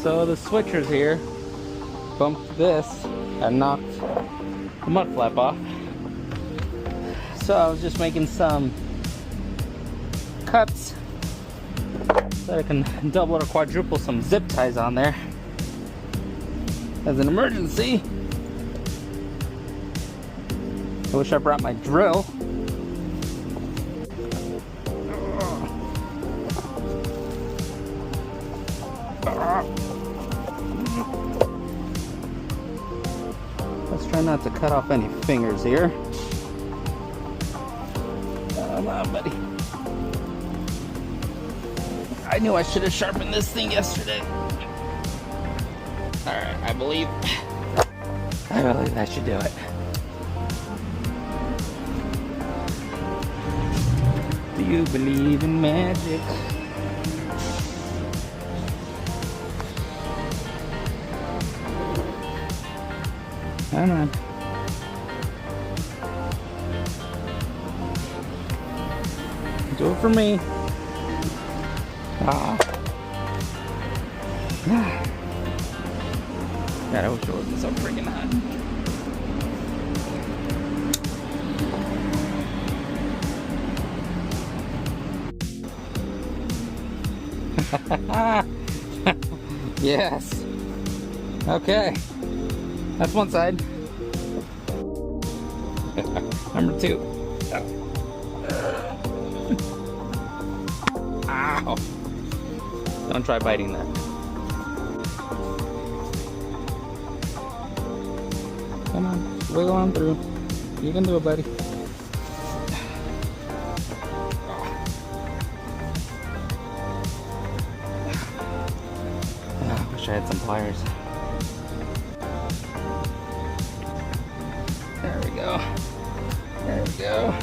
So the switchers here bumped this and knocked the mud flap off. So I was just making some cuts so that I can double or quadruple some zip ties on there as an emergency. I wish I brought my drill. Let's try not to cut off any fingers here. Come on, buddy. I knew I should have sharpened this thing yesterday. Alright, I believe that should do it. Do you believe in magic? Come on. Do it for me. Ah. God, I wish it wasn't so freaking hot. Yes. Okay. That's one side. Number two. Ow. Don't try biting that. Come on, wiggle on through. You can do it, buddy. I wish I had some pliers. There we go. There we go.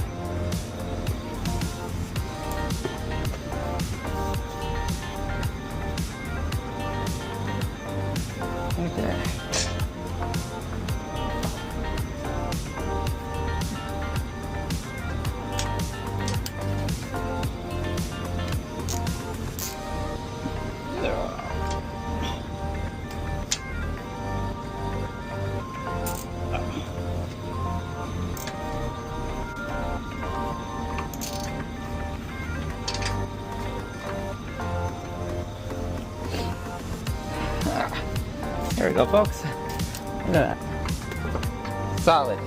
Okay. There we go, folks. Look at that. Solid.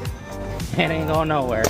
It ain't going nowhere.